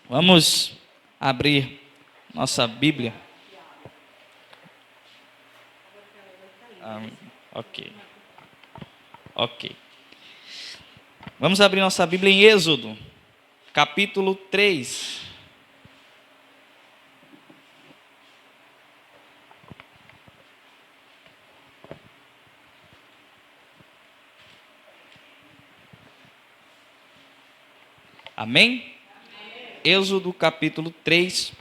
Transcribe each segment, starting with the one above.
Vamos abrir nossa Bíblia. Ok. Vamos abrir nossa Bíblia em Êxodo, capítulo 3. Amém? Êxodo capítulo 3,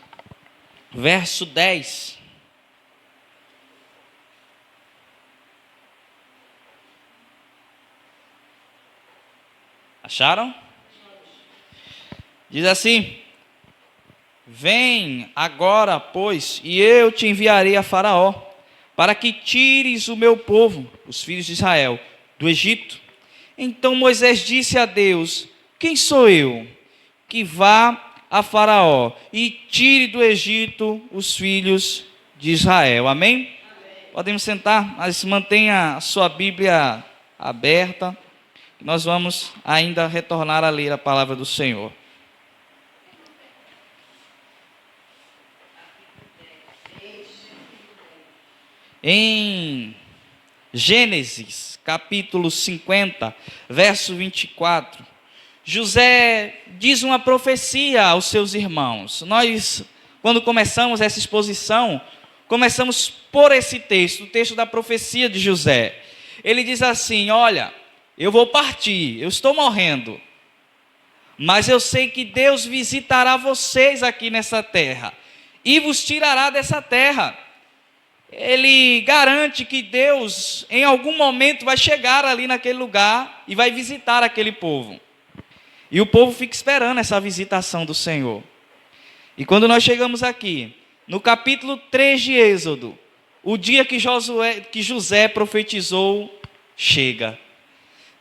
verso 10. Acharam? Diz assim: Vem agora, pois, e eu te enviarei a Faraó, para que tires o meu povo, os filhos de Israel, do Egito. Então Moisés disse a Deus: Quem sou eu que vá a Faraó e tire do Egito os filhos de Israel? Amém? Podemos sentar, mas mantenha a sua Bíblia aberta. Nós vamos ainda retornar a ler a palavra do Senhor. Em Gênesis, capítulo 50, verso 24, José diz uma profecia aos seus irmãos. Nós, quando começamos essa exposição, começamos por esse texto, o texto da profecia de José. Ele diz assim: olha, eu vou partir, eu estou morrendo, mas eu sei que Deus visitará vocês aqui nessa terra e vos tirará dessa terra. Ele garante que Deus, em algum momento, vai chegar ali naquele lugar e vai visitar aquele povo. E o povo fica esperando essa visitação do Senhor. E quando nós chegamos aqui, no capítulo 3 de Êxodo, o dia que José profetizou, chega.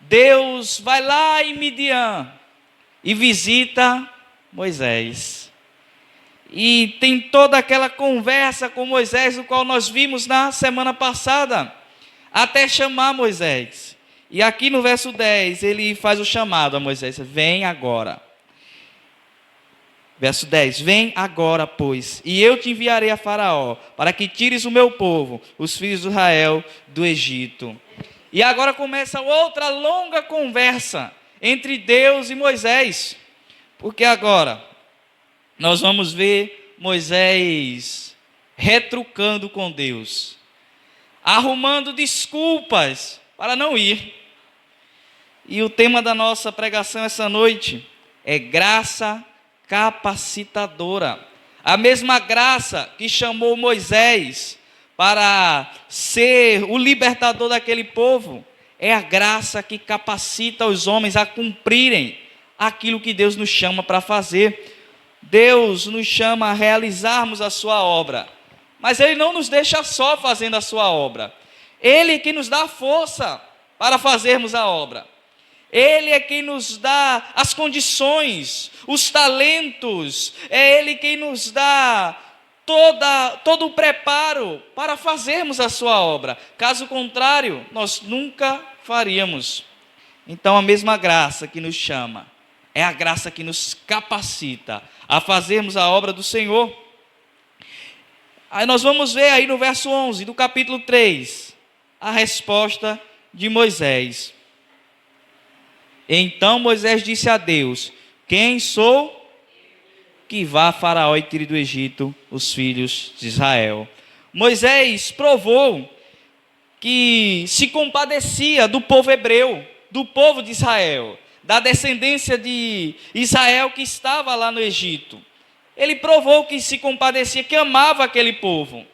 Deus vai lá em Midian e visita Moisés. E tem toda aquela conversa com Moisés, o qual nós vimos na semana passada, até chamar Moisés. E aqui no verso 10, ele faz o chamado a Moisés: vem agora. Verso 10, vem agora, pois, e eu te enviarei a Faraó, para que tires o meu povo, os filhos de Israel, do Egito. E agora começa outra longa conversa entre Deus e Moisés, porque agora nós vamos ver Moisés retrucando com Deus, arrumando desculpas para não ir. E o tema da nossa pregação essa noite é graça capacitadora. A mesma graça que chamou Moisés para ser o libertador daquele povo, é a graça que capacita os homens a cumprirem aquilo que Deus nos chama para fazer. Deus nos chama a realizarmos a sua obra, mas Ele não nos deixa só fazendo a sua obra. Ele é que nos dá força para fazermos a obra. Ele é quem nos dá as condições, os talentos. É Ele quem nos dá todo o preparo para fazermos a sua obra. Caso contrário, nós nunca faríamos. Então a mesma graça que nos chama é a graça que nos capacita a fazermos a obra do Senhor. Aí nós vamos ver aí no verso 11 do capítulo 3, a resposta de Moisés. Então Moisés disse a Deus: quem sou que vá a Faraó e tire do Egito os filhos de Israel? Moisés provou que se compadecia do povo hebreu, do povo de Israel, da descendência de Israel que estava lá no Egito. Ele provou que se compadecia, que amava aquele povo.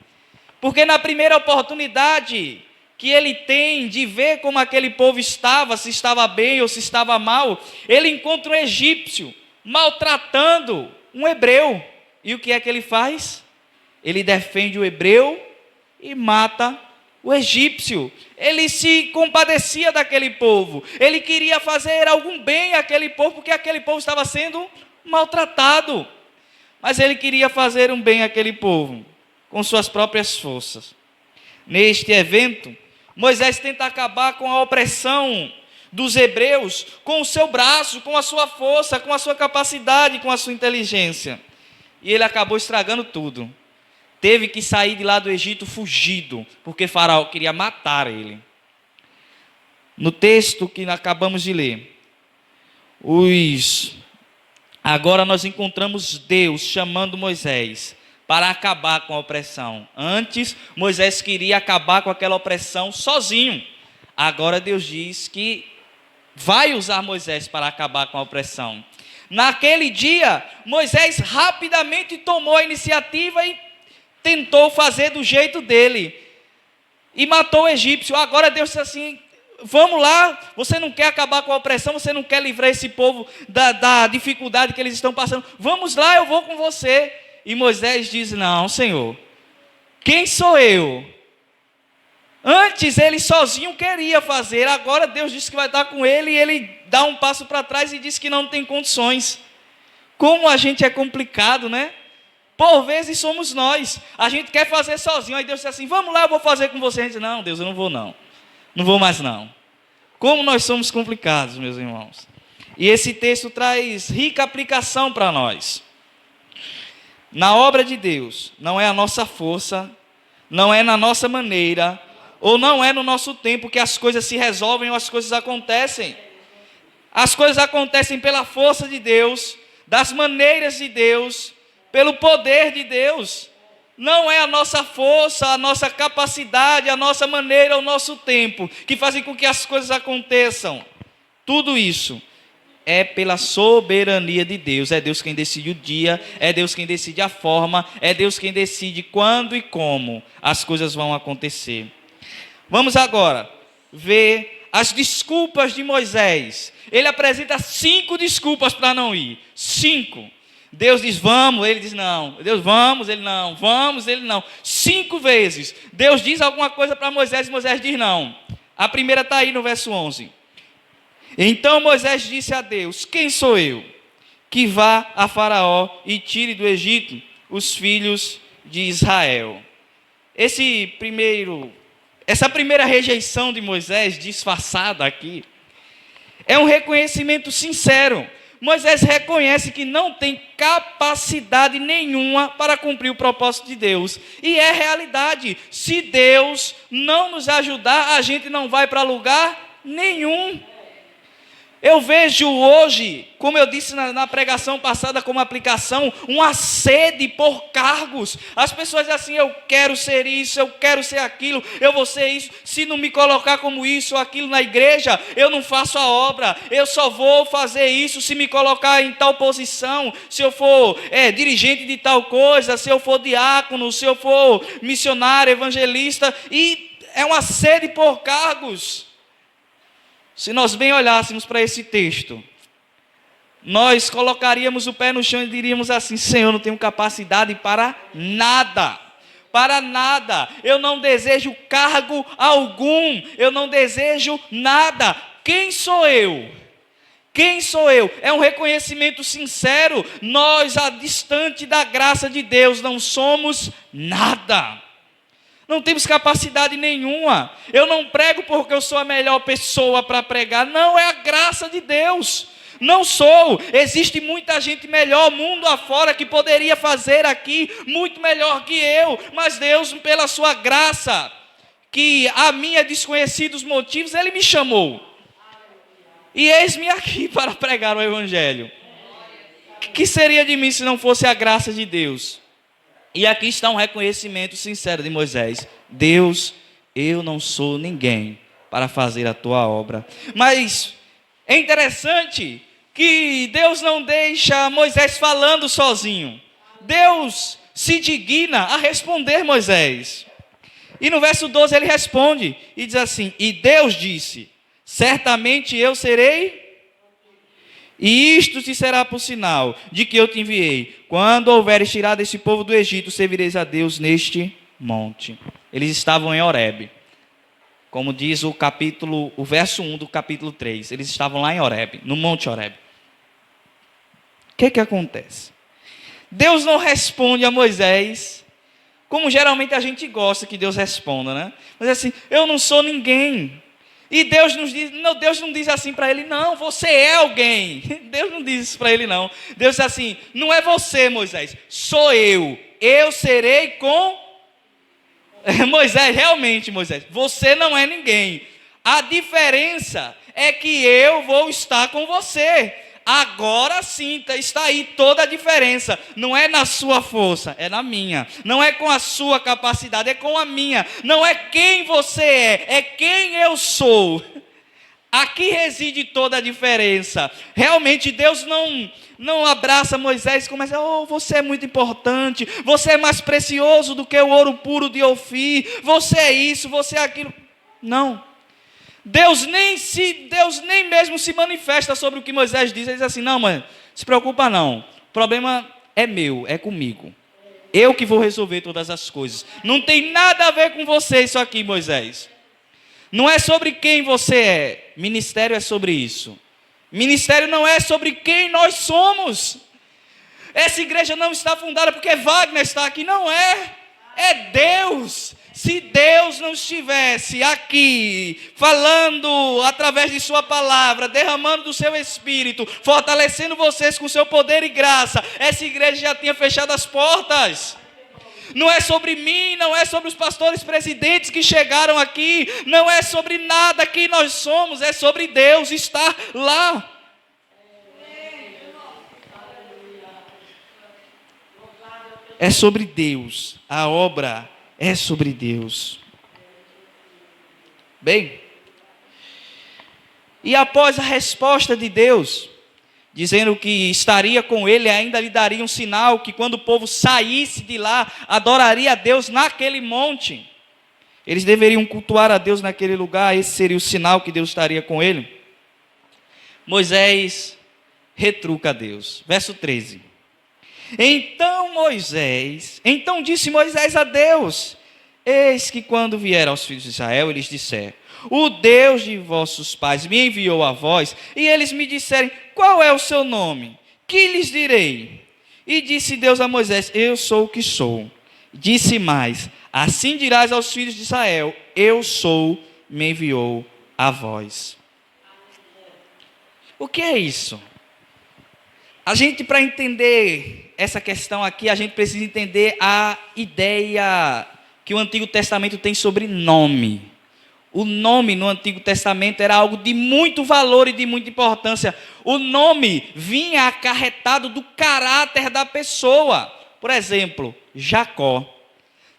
Porque na primeira oportunidade que ele tem de ver como aquele povo estava, se estava bem ou se estava mal, ele encontra um egípcio maltratando um hebreu. E o que é que ele faz? Ele defende o hebreu e mata o egípcio. Ele se compadecia daquele povo. Ele queria fazer algum bem àquele povo, porque aquele povo estava sendo maltratado. Mas ele queria fazer um bem àquele povo com suas próprias forças. Neste evento, Moisés tenta acabar com a opressão dos hebreus com o seu braço, com a sua força, com a sua capacidade, com a sua inteligência. E ele acabou estragando tudo. Teve que sair de lá do Egito fugido, porque Faraó queria matar ele. No texto que acabamos de ler, agora nós encontramos Deus chamando Moisés para acabar com a opressão. Antes, Moisés queria acabar com aquela opressão sozinho. Agora Deus diz que vai usar Moisés para acabar com a opressão. Naquele dia, Moisés rapidamente tomou a iniciativa e tentou fazer do jeito dele. E matou o egípcio. Agora Deus disse assim: vamos lá, você não quer acabar com a opressão, você não quer livrar esse povo da dificuldade que eles estão passando. Vamos lá, eu vou com você. E Moisés diz: não, Senhor, quem sou eu? Antes ele sozinho queria fazer, agora Deus disse que vai estar com ele, e ele dá um passo para trás e diz que não tem condições. Como a gente é complicado, né? Por vezes somos nós, a gente quer fazer sozinho, aí Deus diz assim: vamos lá, eu vou fazer com você. A gente diz: não, Deus, eu não vou não, não vou mais não. Como nós somos complicados, meus irmãos. E esse texto traz rica aplicação para nós. Na obra de Deus, não é a nossa força, não é na nossa maneira, ou não é no nosso tempo que as coisas se resolvem ou as coisas acontecem. As coisas acontecem pela força de Deus, das maneiras de Deus, pelo poder de Deus. Não é a nossa força, a nossa capacidade, a nossa maneira, o nosso tempo que fazem com que as coisas aconteçam. Tudo isso é pela soberania de Deus. É Deus quem decide o dia, é Deus quem decide a forma, é Deus quem decide quando e como as coisas vão acontecer. Vamos agora ver as desculpas de Moisés. Ele apresenta 5 desculpas para não ir. 5. Deus diz: vamos, ele diz não. Deus, vamos, ele não. Vamos, ele não. 5 vezes. Deus diz alguma coisa para Moisés e Moisés diz não. A primeira está aí no verso 11. Então Moisés disse a Deus: quem sou eu que vá a Faraó e tire do Egito os filhos de Israel? Essa primeira rejeição de Moisés, disfarçada aqui, é um reconhecimento sincero. Moisés reconhece que não tem capacidade nenhuma para cumprir o propósito de Deus. E é realidade. Se Deus não nos ajudar, a gente não vai para lugar nenhum. Eu vejo hoje, como eu disse na pregação passada como aplicação, uma sede por cargos. As pessoas dizem assim: eu quero ser isso, eu quero ser aquilo, eu vou ser isso. Se não me colocar como isso ou aquilo na igreja, eu não faço a obra. Eu só vou fazer isso se me colocar em tal posição, se eu for dirigente de tal coisa, se eu for diácono, se eu for missionário, evangelista. E é uma sede por cargos. Se nós bem olhássemos para esse texto, nós colocaríamos o pé no chão e diríamos assim: Senhor, eu não tenho capacidade para nada. Para nada. Eu não desejo cargo algum. Eu não desejo nada. Quem sou eu? Quem sou eu? É um reconhecimento sincero. Nós, distante da graça de Deus, não somos nada. Não temos capacidade nenhuma. Eu não prego porque eu sou a melhor pessoa para pregar. Não, é a graça de Deus. Não sou. Existe muita gente melhor, mundo afora, que poderia fazer aqui muito melhor que eu. Mas Deus, pela sua graça, que a mim é desconhecido os motivos, Ele me chamou. E eis-me aqui para pregar o Evangelho. Que seria de mim se não fosse a graça de Deus? E aqui está um reconhecimento sincero de Moisés: Deus, eu não sou ninguém para fazer a tua obra. Mas é interessante que Deus não deixa Moisés falando sozinho. Deus se digna a responder Moisés. E no verso 12 ele responde e diz assim: e Deus disse: certamente eu serei, e isto te será por sinal de que eu te enviei. Quando houveres tirado esse povo do Egito, servireis a Deus neste monte. Eles estavam em Horebe. Como diz o verso 1 do capítulo 3. Eles estavam lá em Horebe, no monte Horebe. O que acontece? Deus não responde a Moisés como geralmente a gente gosta que Deus responda, né? Mas assim: eu não sou ninguém. E Deus nos diz, não, Deus não diz assim para ele, não, você é alguém. Deus não diz isso para ele, não. Deus diz assim, não é você, Moisés, sou eu. Eu serei com Moisés, realmente, Moisés, você não é ninguém. A diferença é que eu vou estar com você. Agora sim, está aí toda a diferença. Não é na sua força, é na minha. Não é com a sua capacidade, é com a minha. Não é quem você é quem eu sou. Aqui reside toda a diferença. Realmente Deus não abraça Moisés e começa, você é muito importante, você é mais precioso do que o ouro puro de Ofir, você é isso, você é aquilo. Não. Deus nem mesmo se manifesta sobre o que Moisés diz. Ele diz assim, não, mãe, se preocupa não. O problema é meu, é comigo. Eu que vou resolver todas as coisas. Não tem nada a ver com você isso aqui, Moisés. Não é sobre quem você é. Ministério é sobre isso. Ministério não é sobre quem nós somos. Essa igreja não está fundada porque Wagner está aqui. Não é. É Deus. Se Deus não estivesse aqui, falando através de sua palavra, derramando do seu Espírito, fortalecendo vocês com seu poder e graça, essa igreja já tinha fechado as portas. Não é sobre mim, não é sobre os pastores presidentes que chegaram aqui, não é sobre nada que nós somos, é sobre Deus estar lá. É sobre Deus, a obra é sobre Deus. Bem, e após a resposta de Deus, dizendo que estaria com ele, ainda lhe daria um sinal, que quando o povo saísse de lá, adoraria a Deus naquele monte. Eles deveriam cultuar a Deus naquele lugar, esse seria o sinal que Deus estaria com ele. Moisés retruca a Deus. Verso 13. Então disse Moisés a Deus, eis que quando vieram aos filhos de Israel, eles disseram, o Deus de vossos pais me enviou a vós, e eles me disserem, qual é o seu nome? Que lhes direi? E disse Deus a Moisés, eu sou o que sou. Disse mais, assim dirás aos filhos de Israel, eu sou, me enviou a vós. O que é isso? A gente, para entender essa questão aqui, a gente precisa entender a ideia que o Antigo Testamento tem sobre nome. O nome no Antigo Testamento era algo de muito valor e de muita importância. O nome vinha acarretado do caráter da pessoa. Por exemplo, Jacó.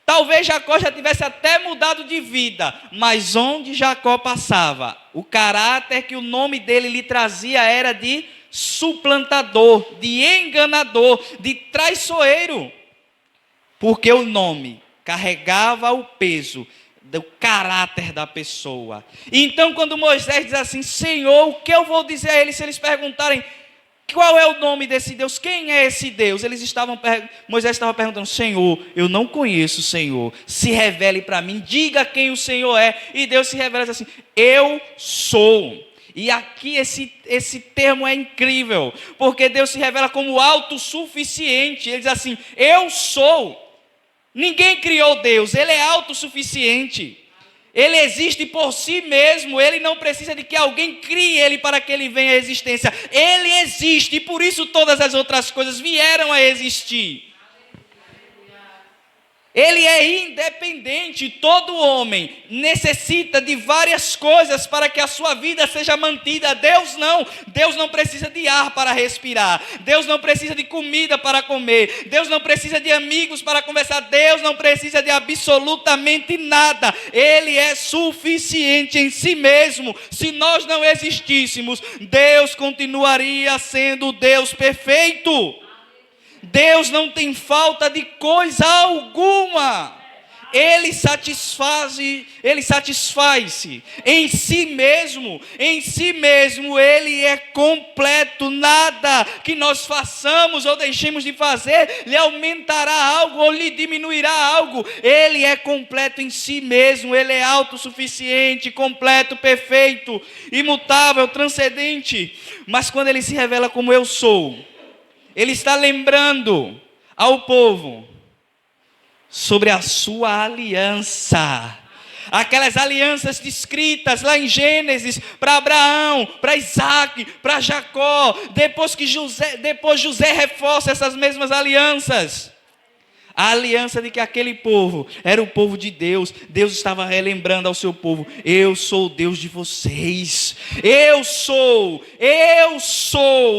Talvez Jacó já tivesse até mudado de vida, mas onde Jacó passava, o caráter que o nome dele lhe trazia era de suplantador, de enganador, de traiçoeiro. Porque o nome carregava o peso do caráter da pessoa. Então, quando Moisés diz assim, Senhor, o que eu vou dizer a eles se eles perguntarem qual é o nome desse Deus? Quem é esse Deus? Moisés estava perguntando, Senhor, eu não conheço o Senhor. Se revele para mim, diga quem o Senhor é. E Deus se revela assim, eu sou. E aqui esse termo é incrível, porque Deus se revela como autossuficiente. Ele diz assim, eu sou. Ninguém criou Deus, Ele é autossuficiente. Ele existe por si mesmo, Ele não precisa de que alguém crie Ele para que Ele venha à existência. Ele existe e por isso todas as outras coisas vieram a existir. Ele é independente, todo homem necessita de várias coisas para que a sua vida seja mantida. Deus não precisa de ar para respirar, Deus não precisa de comida para comer, Deus não precisa de amigos para conversar, Deus não precisa de absolutamente nada, Ele é suficiente em si mesmo. Se nós não existíssemos, Deus continuaria sendo o Deus perfeito. Deus não tem falta de coisa alguma. Ele satisfaz-se em si mesmo. Em si mesmo Ele é completo. Nada que nós façamos ou deixemos de fazer lhe aumentará algo ou lhe diminuirá algo. Ele é completo em si mesmo. Ele é autossuficiente, completo, perfeito, imutável, transcendente. Mas quando Ele se revela como eu sou, Ele está lembrando ao povo sobre a sua aliança. aquelas alianças descritas lá em Gênesis, para Abraão, para Isaac, para Jacó, depois José reforça essas mesmas alianças. A aliança de que aquele povo era o povo de Deus. Deus estava relembrando ao seu povo: eu sou o Deus de vocês. Eu sou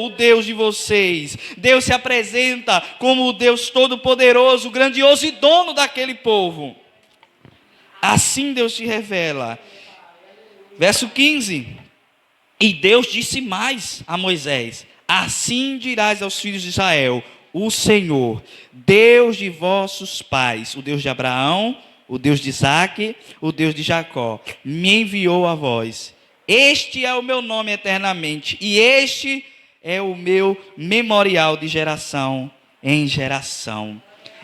o Deus de vocês. Deus se apresenta como o Deus todo-poderoso, grandioso e dono daquele povo. Assim Deus se revela. Verso 15. E Deus disse mais a Moisés: assim dirás aos filhos de Israel: o Senhor, Deus de vossos pais, o Deus de Abraão, o Deus de Isaque, o Deus de Jacó, me enviou a vós. Este é o meu nome eternamente, e este é o meu memorial de geração em geração.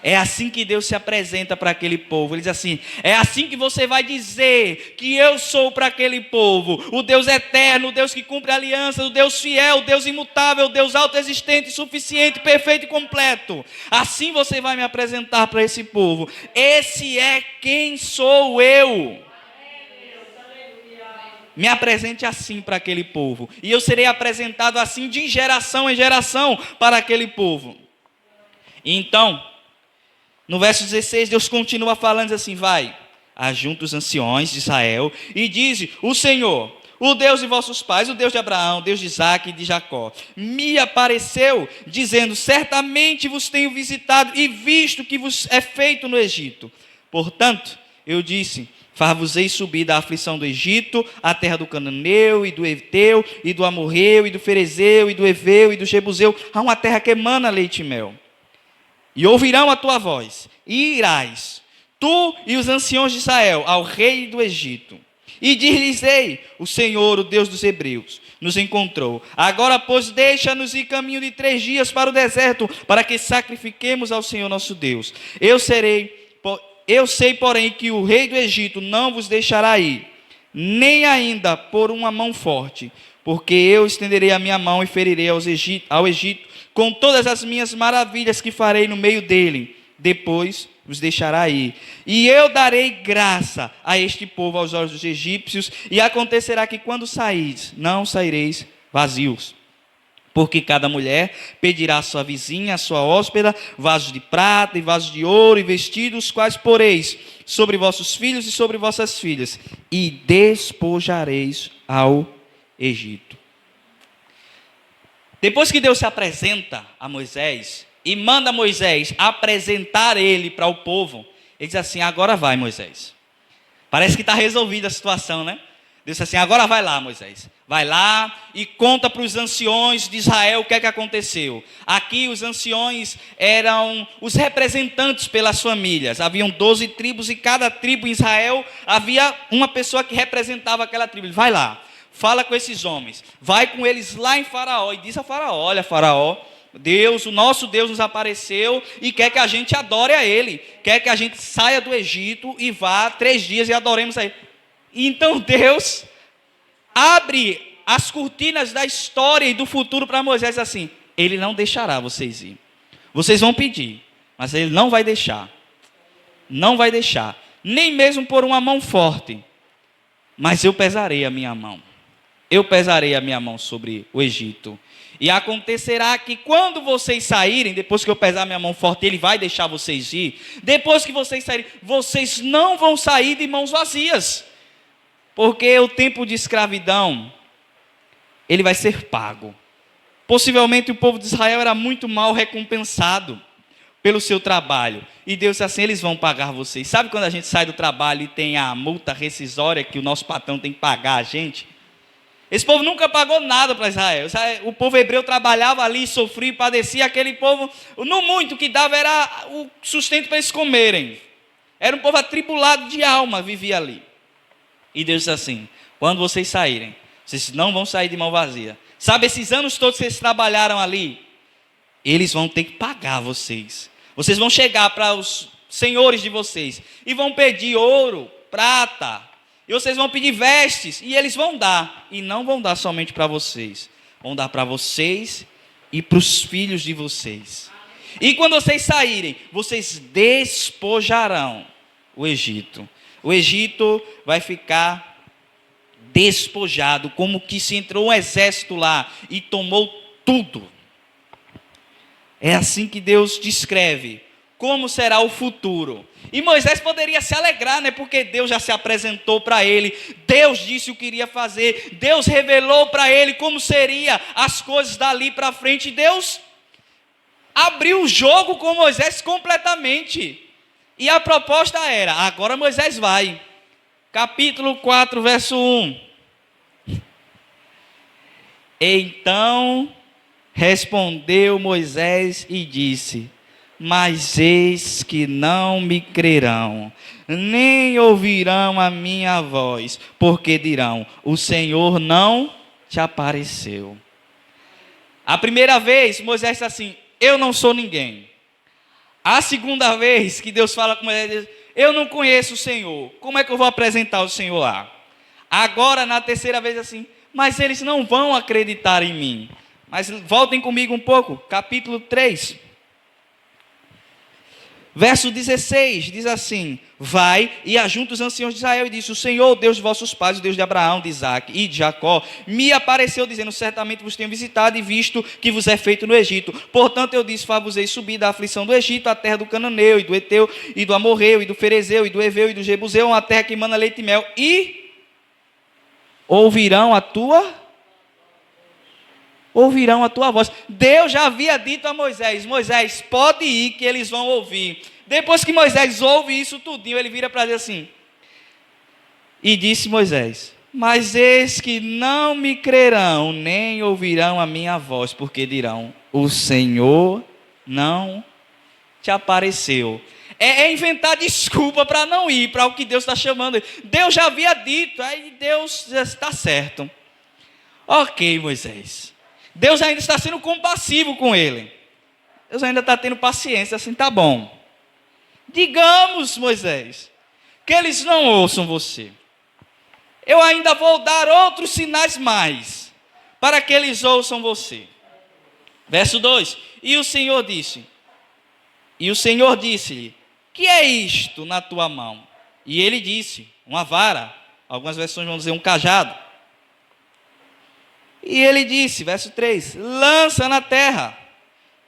É assim que Deus se apresenta para aquele povo. Ele diz assim: é assim que você vai dizer que eu sou para aquele povo, o Deus eterno, o Deus que cumpre aliança, o Deus fiel, o Deus imutável, o Deus autoexistente, suficiente, perfeito e completo. Assim você vai me apresentar para esse povo. Esse é quem sou eu. Me apresente assim para aquele povo, e eu serei apresentado assim de geração em geração para aquele povo. Então, no verso 16, Deus continua falando assim: vai, ajunta os anciões de Israel e dize: o Senhor, o Deus de vossos pais, o Deus de Abraão, o Deus de Isaque e de Jacó, me apareceu, dizendo: certamente vos tenho visitado e visto o que vos é feito no Egito. Portanto, eu disse: far-vos-ei subir da aflição do Egito, a terra do Cananeu, e do Heteu, e do Amorreu, e do Ferezeu, e do Eveu, e do Jebuseu, a uma terra que emana leite e mel. E ouvirão a tua voz, e irás, tu e os anciãos de Israel, ao rei do Egito. E dir-lhes-ei: o Senhor, o Deus dos Hebreus, nos encontrou. Agora, pois, deixa-nos ir caminho de 3 dias para o deserto, para que sacrifiquemos ao Senhor nosso Deus. Eu sei, porém, que o rei do Egito não vos deixará ir, nem ainda por uma mão forte, porque eu estenderei a minha mão e ferirei ao Egito, com todas as minhas maravilhas que farei no meio dele. Depois vos deixará ir. E eu darei graça a este povo aos olhos dos egípcios, e acontecerá que quando saídes, não saireis vazios. Porque cada mulher pedirá à sua vizinha, à sua hóspeda, vasos de prata e vasos de ouro e vestidos, quais poreis sobre vossos filhos e sobre vossas filhas, e despojareis ao Egito. Depois que Deus se apresenta a Moisés e manda Moisés apresentar ele para o povo, ele diz assim: agora vai, Moisés. Parece que está resolvida a situação, né? Deus diz assim: agora vai lá, Moisés. Vai lá e conta para os anciões de Israel o que é que aconteceu. Aqui os anciões eram os representantes pelas famílias. Haviam 12 tribos e cada tribo em Israel havia uma pessoa que representava aquela tribo. Ele vai lá. Fala com esses homens, vai com eles lá em Faraó e diz a Faraó: olha, Faraó, Deus, o nosso Deus nos apareceu e quer que a gente adore a Ele, quer que a gente saia do Egito e vá 3 dias e adoremos a Ele. E então Deus abre as cortinas da história e do futuro para Moisés assim: Ele não deixará vocês ir. Vocês vão pedir, mas Ele não vai deixar. Não vai deixar, nem mesmo por uma mão forte, mas eu pesarei a minha mão. Eu pesarei a minha mão sobre o Egito. E acontecerá que quando vocês saírem, depois que eu pesar minha mão forte, Ele vai deixar vocês ir. Depois que vocês saírem, vocês não vão sair de mãos vazias. Porque o tempo de escravidão, ele vai ser pago. Possivelmente o povo de Israel era muito mal recompensado pelo seu trabalho. E Deus disse assim: eles vão pagar vocês. Sabe quando a gente sai do trabalho e tem a multa rescisória que o nosso patrão tem que pagar a gente? Esse povo nunca pagou nada para Israel. O povo hebreu trabalhava ali, sofria e padecia. Aquele povo, no muito que dava era o sustento para eles comerem. Era um povo atribulado de alma, vivia ali. E Deus disse assim: quando vocês saírem, vocês não vão sair de mão vazia. Sabe, esses anos todos que vocês trabalharam ali, eles vão ter que pagar vocês. Vocês vão chegar para os senhores de vocês e vão pedir ouro, prata, e vocês vão pedir vestes, e eles vão dar. E não vão dar somente para vocês, vão dar para vocês e para os filhos de vocês. E quando vocês saírem, vocês despojarão o Egito. o Egito vai ficar despojado, como que se entrou um exército lá e tomou tudo. É assim que Deus descreve como será o futuro. E Moisés poderia se alegrar, né? Porque Deus já se apresentou para ele, Deus disse o que iria fazer, Deus revelou para ele como seriam as coisas dali para frente, e Deus abriu o jogo com Moisés completamente. E a proposta era, agora Moisés vai. Capítulo 4, verso 1. Então respondeu Moisés e disse: mas eis que não me crerão, nem ouvirão a minha voz, porque dirão: o Senhor não te apareceu. A primeira vez, Moisés disse assim: eu não sou ninguém. A segunda vez que Deus fala com Moisés, diz: eu não conheço o Senhor, como é que eu vou apresentar o Senhor lá? Agora, na terceira vez, assim: mas eles não vão acreditar em mim. Mas voltem comigo um pouco, capítulo 3. Verso 16, diz assim: vai e ajunta os anciãos de Israel e disse: o Senhor, o Deus de vossos pais, o Deus de Abraão, de Isaque e de Jacó, me apareceu dizendo: certamente vos tenho visitado e visto que vos é feito no Egito. Portanto eu disse: far-vos-ei subir da aflição do Egito, a terra do Cananeu, e do Eteu, e do Amorreu, e do Ferezeu, e do Eveu, e do Jebuseu, uma terra que emana leite e mel, e ouvirão a tua voz. Deus já havia dito a Moisés: Moisés, pode ir que eles vão ouvir. Depois que Moisés ouve isso tudinho, ele vira para dizer assim: e disse Moisés: mas eis que não me crerão, nem ouvirão a minha voz, porque dirão: o Senhor não te apareceu. É inventar desculpa para não ir para o que Deus está chamando. Deus já havia dito, aí Deus já está certo. Ok, Moisés. Deus ainda está sendo compassivo com ele. Deus ainda está tendo paciência, assim, tá bom. Digamos, Moisés, que eles não ouçam você. Eu ainda vou dar outros sinais mais, para que eles ouçam você. Verso 2. E o Senhor disse-lhe: que é isto na tua mão? E ele disse: uma vara. Algumas versões vão dizer um cajado. E ele disse, verso 3, lança na terra.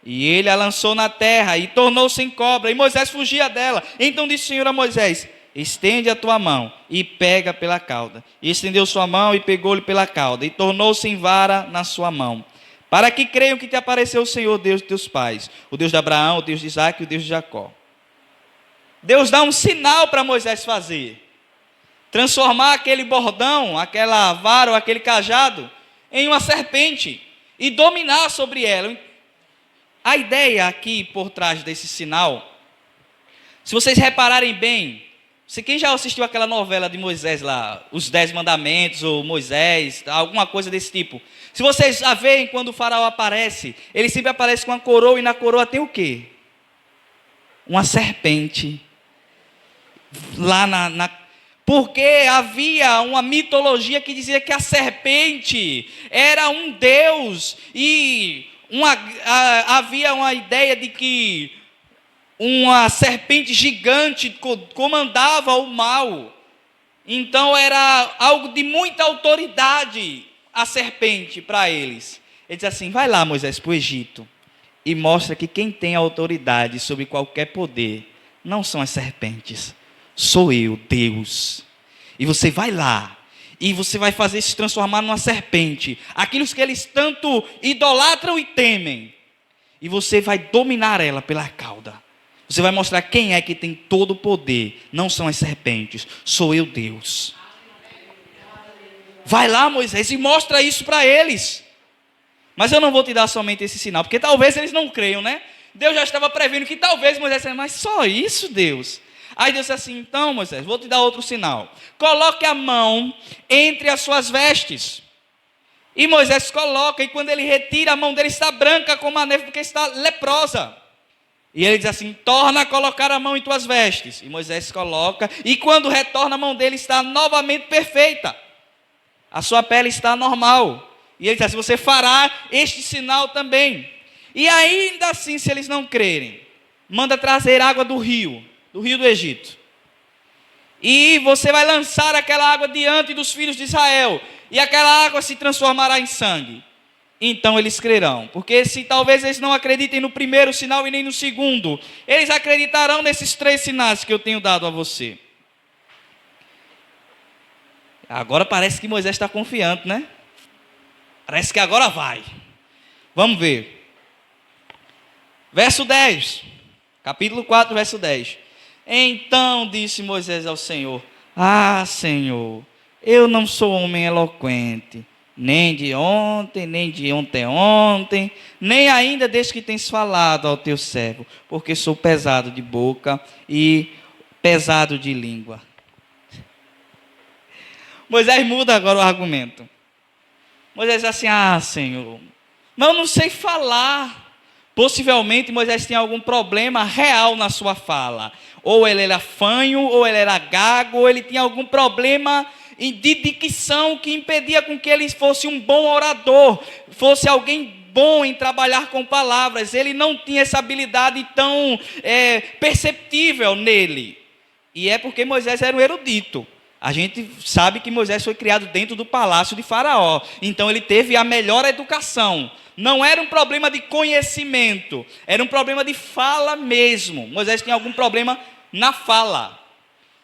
E ele a lançou na terra e tornou-se em cobra, e Moisés fugia dela. Então disse o Senhor a Moisés: estende a tua mão e pega pela cauda. E estendeu sua mão e pegou-lhe pela cauda, e tornou-se em vara na sua mão. Para que creiam que te apareceu o Senhor, Deus de teus pais, o Deus de Abraão, o Deus de Isaque e o Deus de Jacó. Deus dá um sinal para Moisés fazer: transformar aquele bordão, aquela vara ou aquele cajado em uma serpente e dominar sobre ela. A ideia aqui por trás desse sinal, se vocês repararem bem, quem já assistiu aquela novela de Moisés lá, Os 10 Mandamentos, ou Moisés, alguma coisa desse tipo, se vocês a veem, quando o faraó aparece, ele sempre aparece com uma coroa, e na coroa tem o quê? Uma serpente. Lá porque havia uma mitologia que dizia que a serpente era um deus, e havia uma ideia de que uma serpente gigante comandava o mal. Então era algo de muita autoridade, a serpente, para eles. Ele diz assim: vai lá, Moisés, para o Egito, e mostra que quem tem autoridade sobre qualquer poder não são as serpentes, sou eu, Deus. E você vai lá, e você vai fazer se transformar numa serpente, aquilo que eles tanto idolatram e temem, e você vai dominar ela pela cauda. Você vai mostrar quem é que tem todo o poder. Não são as serpentes, sou eu, Deus. Vai lá, Moisés, e mostra isso para eles. Mas eu não vou te dar somente esse sinal, porque talvez eles não creiam, né? Deus já estava prevendo que talvez Moisés disse: mas só isso, Deus? Aí Deus disse assim: então, Moisés, vou te dar outro sinal. Coloque a mão entre as suas vestes. E Moisés coloca, e quando ele retira, a mão dele está branca como a neve, porque está leprosa. E ele diz assim: torna a colocar a mão em tuas vestes. E Moisés coloca, e quando retorna, a mão dele está novamente perfeita. A sua pele está normal. E ele diz assim: você fará este sinal também. E ainda assim, se eles não crerem, manda trazer água do rio do Egito. e você vai lançar aquela água diante dos filhos de Israel, e aquela água se transformará em sangue. Então eles crerão, porque se talvez eles não acreditem no primeiro sinal e nem no segundo, eles acreditarão nesses 3 sinais que eu tenho dado a você. Agora parece que Moisés está confiante, né? Parece que agora vai. Vamos ver. Verso 10. Capítulo 4, verso 10. Então disse Moisés ao Senhor: Ah, Senhor, eu não sou homem eloquente, nem de ontem, nem de ontem, nem ainda desde que tens falado ao teu servo, porque sou pesado de boca e pesado de língua. Moisés muda agora o argumento. Moisés diz assim: Ah, Senhor, mas eu não sei falar. Possivelmente Moisés tinha algum problema real na sua fala. Ou ele era fanho, ou ele era gago, ou ele tinha algum problema de dicção que impedia com que ele fosse um bom orador, fosse alguém bom em trabalhar com palavras. Ele não tinha essa habilidade tão perceptível nele. E é porque Moisés era um erudito. A gente sabe que Moisés foi criado dentro do palácio de Faraó. Então ele teve a melhor educação. Não era um problema de conhecimento, era um problema de fala mesmo. Moisés tinha algum problema na fala.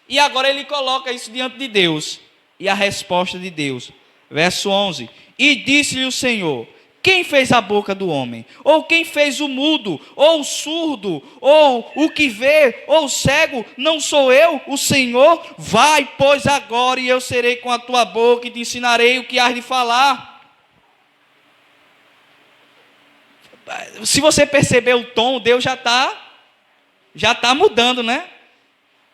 E agora ele coloca isso diante de Deus. E a resposta de Deus, verso 11: E disse-lhe o Senhor: Quem fez a boca do homem? Ou quem fez o mudo? Ou o surdo? Ou o que vê? Ou o cego? Não sou eu, o Senhor? Vai, pois, agora, e eu serei com a tua boca e te ensinarei o que hás de falar. Se você perceber o tom, Deus já está mudando, né?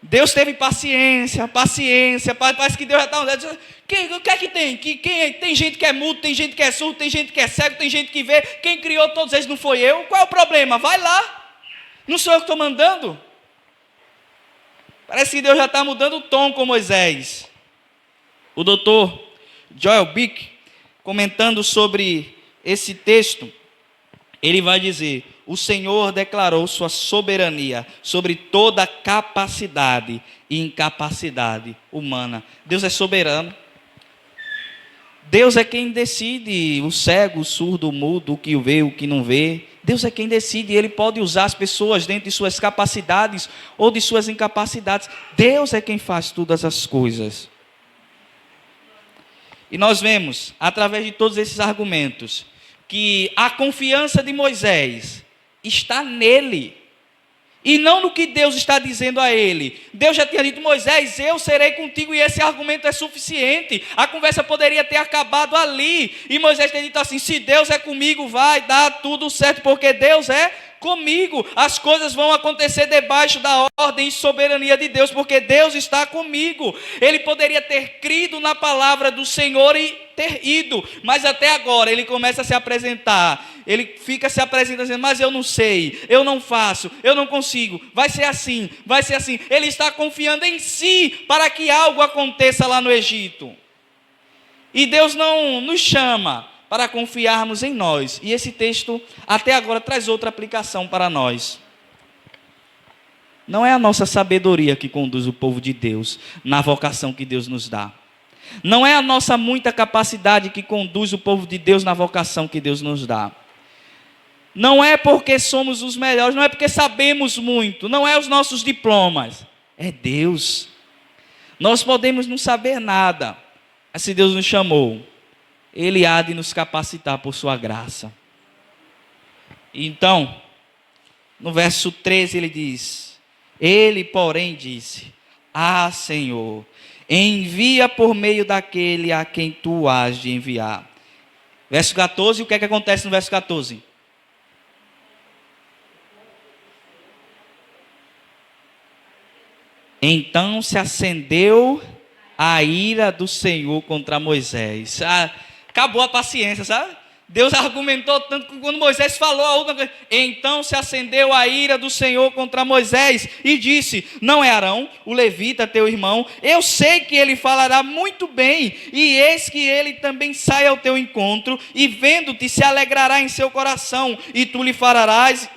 Deus teve paciência, parece que Deus já está mudando. O que é que tem? Tem gente que é mudo, tem gente que é surdo, tem gente que é cego, tem gente que vê. Quem criou todos eles não foi eu? Qual é o problema? Vai lá. Não sou eu que estou mandando? Parece que Deus já está mudando o tom com Moisés. O doutor Joel Bick, comentando sobre esse texto, ele vai dizer: o Senhor declarou sua soberania sobre toda capacidade e incapacidade humana. Deus é soberano. Deus é quem decide o cego, o surdo, o mudo, o que vê, o que não vê. Deus é quem decide. Ele pode usar as pessoas dentro de suas capacidades ou de suas incapacidades. Deus é quem faz todas as coisas. E nós vemos, através de todos esses argumentos, que a confiança de Moisés está nele, e não no que Deus está dizendo a ele. Deus já tinha dito: Moisés, eu serei contigo, e esse argumento é suficiente. A conversa poderia ter acabado ali, e Moisés tem dito assim: se Deus é comigo, vai dar tudo certo, porque Deus é comigo. As coisas vão acontecer debaixo da ordem e soberania de Deus, porque Deus está comigo. Ele poderia ter crido na palavra do Senhor e ter ido, mas até agora ele começa a se apresentar. Ele fica se apresentando dizendo: mas eu não sei, eu não faço, eu não consigo, vai ser assim, vai ser assim. Ele está confiando em si para que algo aconteça lá no Egito. E Deus não nos chama para confiarmos em nós. E esse texto até agora traz outra aplicação para nós. Não é a nossa sabedoria que conduz o povo de Deus na vocação que Deus nos dá. Não é a nossa muita capacidade que conduz o povo de Deus na vocação que Deus nos dá. Não é porque somos os melhores, não é porque sabemos muito, não é os nossos diplomas. É Deus. Nós podemos não saber nada, mas se Deus nos chamou, Ele há de nos capacitar por sua graça. Então, no verso 13 ele diz: Ele, porém, disse: Ah, Senhor, envia por meio daquele a quem tu hás de enviar. Verso 14, o que é que acontece no verso 14? Então se acendeu a ira do Senhor contra Moisés. Acabou a paciência, sabe? Deus argumentou tanto que quando Moisés falou a última coisa, então se acendeu a ira do Senhor contra Moisés e disse: não é Arão, o levita, teu irmão, eu sei que ele falará muito bem, e eis que ele também sai ao teu encontro, e vendo-te se alegrará em seu coração, e tu lhe falarás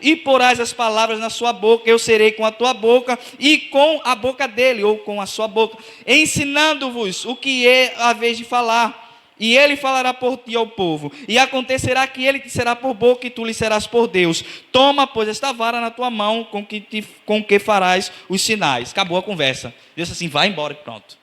e porás as palavras na sua boca, eu serei com a tua boca e com a boca dele, ou com a sua boca, ensinando-vos o que é a vez de falar. E ele falará por ti ao povo, e acontecerá que ele te será por boca, e tu lhe serás por Deus. Toma, pois, esta vara na tua mão, com que farás os sinais. Acabou a conversa. Deus disse assim: vai embora e pronto.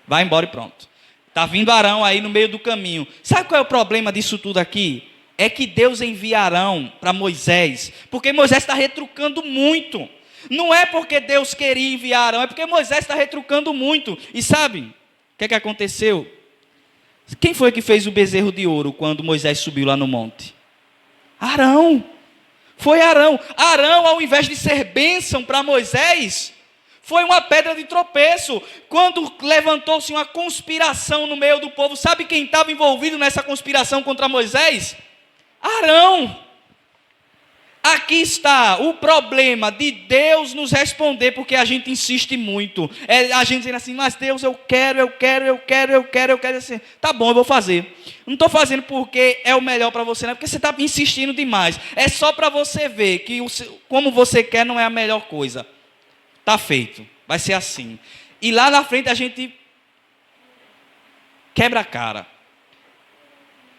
Vai embora e pronto. Está vindo Arão aí no meio do caminho. Sabe qual é o problema disso tudo aqui? É que Deus envia Arão para Moisés, porque Moisés está retrucando muito. Não é porque Deus queria enviar Arão, é porque Moisés está retrucando muito. E sabe o que aconteceu? Quem foi que fez o bezerro de ouro quando Moisés subiu lá no monte? Arão. Foi Arão. Arão, ao invés de ser bênção para Moisés, foi uma pedra de tropeço. Quando levantou-se uma conspiração no meio do povo, sabe quem estava envolvido nessa conspiração contra Moisés? Arão. Aqui está o problema de Deus nos responder, porque a gente insiste muito. A gente dizendo assim: mas Deus, eu quero. Assim, tá bom, eu vou fazer. Não estou fazendo porque é o melhor para você, não é porque você está insistindo demais. É só para você ver que como você quer não é a melhor coisa. Está feito, vai ser assim. E lá na frente a gente quebra a cara.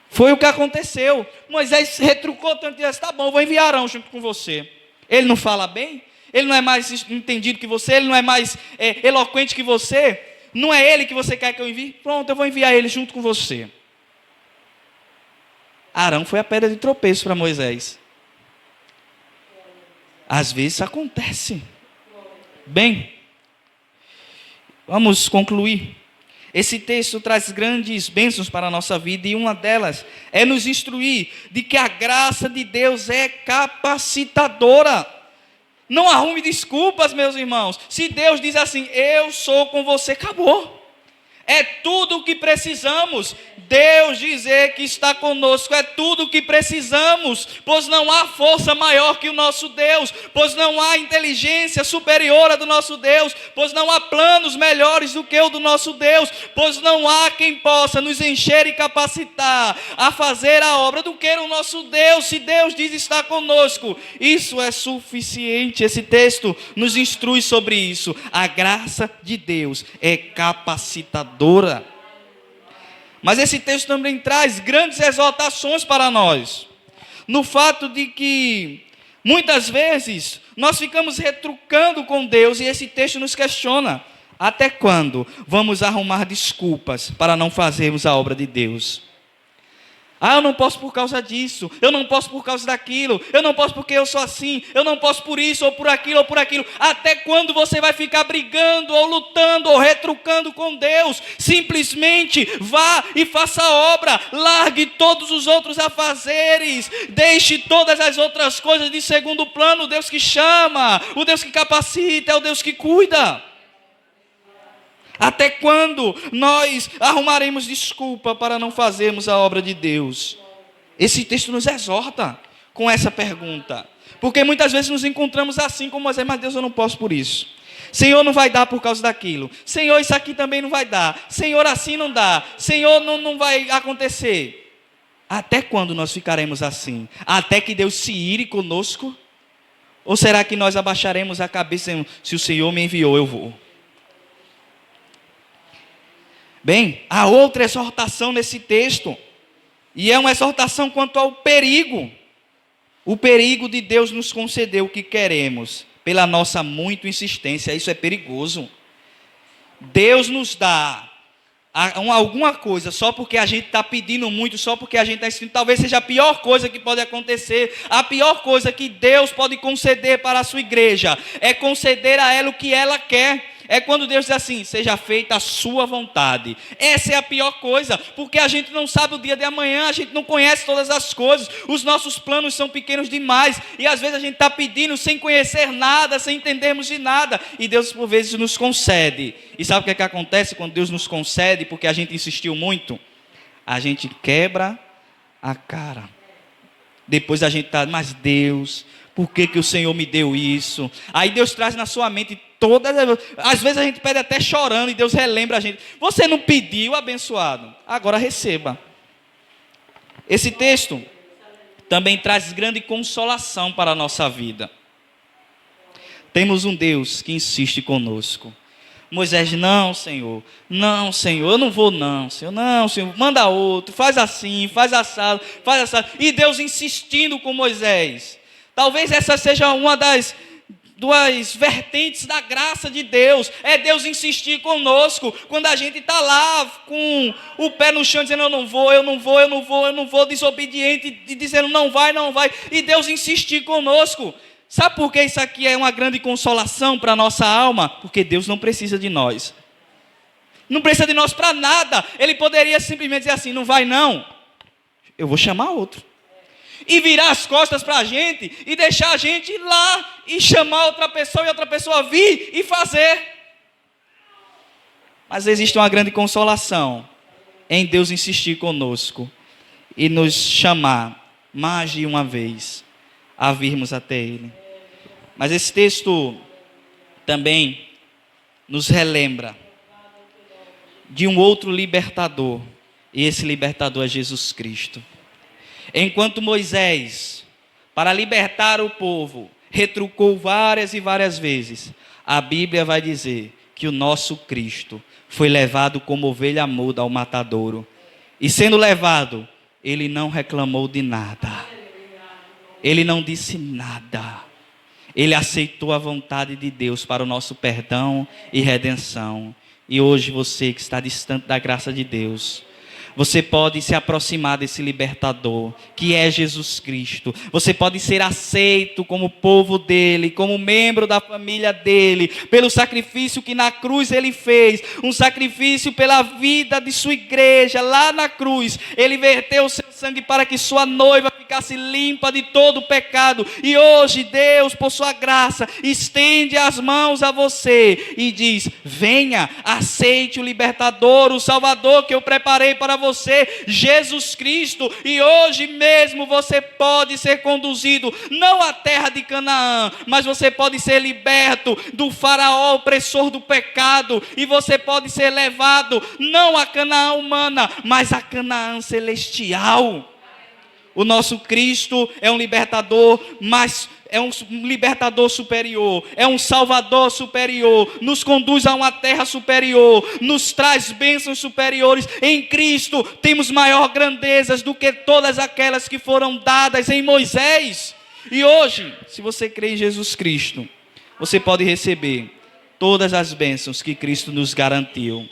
Foi o que aconteceu. Moisés retrucou tanto e disse: tá bom, vou enviar Arão junto com você. Ele não fala bem? Ele não é mais entendido que você? Ele não é mais eloquente que você? Não é ele que você quer que eu envie? Pronto, eu vou enviar ele junto com você. Arão foi a pedra de tropeço para Moisés. Às vezes acontece. Bem, vamos concluir. Esse texto traz grandes bênçãos para a nossa vida, e uma delas é nos instruir de que a graça de Deus é capacitadora. Não arrume desculpas, meus irmãos. Se Deus diz assim: eu sou com você, acabou. É tudo o que precisamos. Deus dizer que está conosco é tudo o que precisamos, pois não há força maior que o nosso Deus, pois não há inteligência superior à do nosso Deus, pois não há planos melhores do que o do nosso Deus, pois não há quem possa nos encher e capacitar a fazer a obra do que o nosso Deus. Se Deus diz estar conosco, isso é suficiente. Esse texto nos instrui sobre isso. A graça de Deus é capacitadora. Mas esse texto também traz grandes exortações para nós, no fato de que muitas vezes nós ficamos retrucando com Deus, e esse texto nos questiona: até quando vamos arrumar desculpas para não fazermos a obra de Deus? Eu não posso por causa disso, eu não posso por causa daquilo, eu não posso porque eu sou assim, eu não posso por isso, ou por aquilo, ou por aquilo. Até quando você vai ficar brigando, ou lutando, ou retrucando com Deus? Simplesmente vá e faça a obra, largue todos os outros afazeres, deixe todas as outras coisas de segundo plano. O Deus que chama, o Deus que capacita, é o Deus que cuida. Até quando nós arrumaremos desculpa para não fazermos a obra de Deus? Esse texto nos exorta com essa pergunta, porque muitas vezes nos encontramos assim como Moisés: mas Deus, eu não posso por isso. Senhor, não vai dar por causa daquilo. Senhor, isso aqui também não vai dar. Senhor, assim não dá. Senhor, não vai acontecer. Até quando nós ficaremos assim? Até que Deus se ire conosco? Ou será que nós abaixaremos a cabeça e: se o Senhor me enviou, eu vou? Bem, há outra exortação nesse texto, e é uma exortação quanto ao perigo. O perigo de Deus nos conceder o que queremos, pela nossa muita insistência. Isso é perigoso. Deus nos dá alguma coisa só porque a gente está pedindo muito, só porque a gente está insistindo. Talvez seja a pior coisa que pode acontecer. A pior coisa que Deus pode conceder para a sua igreja é conceder a ela o que ela quer. É quando Deus diz assim: seja feita a sua vontade. Essa é a pior coisa, porque a gente não sabe o dia de amanhã, a gente não conhece todas as coisas, os nossos planos são pequenos demais, e às vezes a gente está pedindo sem conhecer nada, sem entendermos de nada, e Deus por vezes nos concede. E sabe o que acontece quando Deus nos concede porque a gente insistiu muito? A gente quebra a cara. Depois a gente está, mas Deus, por que que o Senhor me deu isso? Aí Deus traz na sua mente todas, às vezes a gente pede até chorando e Deus relembra a gente. Você não pediu, abençoado, agora receba. Esse texto também traz grande consolação para a nossa vida. Temos um Deus que insiste conosco. Moisés, não, Senhor, eu não vou não, Senhor, manda outro, faz assim, faz assado. E Deus insistindo com Moisés. Talvez essa seja uma das duas vertentes da graça de Deus, é Deus insistir conosco, quando a gente está lá com o pé no chão, dizendo eu não vou, desobediente, e dizendo não vai, e Deus insistir conosco. Sabe por que isso aqui é uma grande consolação para a nossa alma? Porque Deus não precisa de nós. Não precisa de nós para nada. Ele poderia simplesmente dizer assim, não vai não, eu vou chamar outro. E virar as costas para a gente, e deixar a gente ir lá, e chamar outra pessoa, e outra pessoa vir e fazer. Mas existe uma grande consolação em Deus insistir conosco, e nos chamar mais de uma vez a virmos até Ele. Mas esse texto também nos relembra de um outro libertador, e esse libertador é Jesus Cristo. Enquanto Moisés, para libertar o povo, retrucou várias e várias vezes, a Bíblia vai dizer que o nosso Cristo foi levado como ovelha muda ao matadouro, e sendo levado, ele não reclamou de nada, ele não disse nada, ele aceitou a vontade de Deus para o nosso perdão e redenção. E hoje você que está distante da graça de Deus, você pode se aproximar desse libertador, que é Jesus Cristo. Você pode ser aceito como povo dele, como membro da família dele, pelo sacrifício que na cruz ele fez, um sacrifício pela vida de sua igreja. Lá na cruz, ele verteu o seu sangue para que sua noiva ficasse limpa de todo o pecado. E hoje Deus, por sua graça, estende as mãos a você e diz, venha, aceite o libertador, o salvador que eu preparei para você, Jesus Cristo. E hoje mesmo você pode ser conduzido, não à terra de Canaã, mas você pode ser liberto do faraó opressor do pecado, e você pode ser levado não a Canaã humana, mas a Canaã celestial. O nosso Cristo é um libertador, mas é um libertador superior, é um salvador superior, nos conduz a uma terra superior, nos traz bênçãos superiores. Em Cristo temos maior grandezas do que todas aquelas que foram dadas em Moisés. E hoje, se você crê em Jesus Cristo, você pode receber todas as bênçãos que Cristo nos garantiu.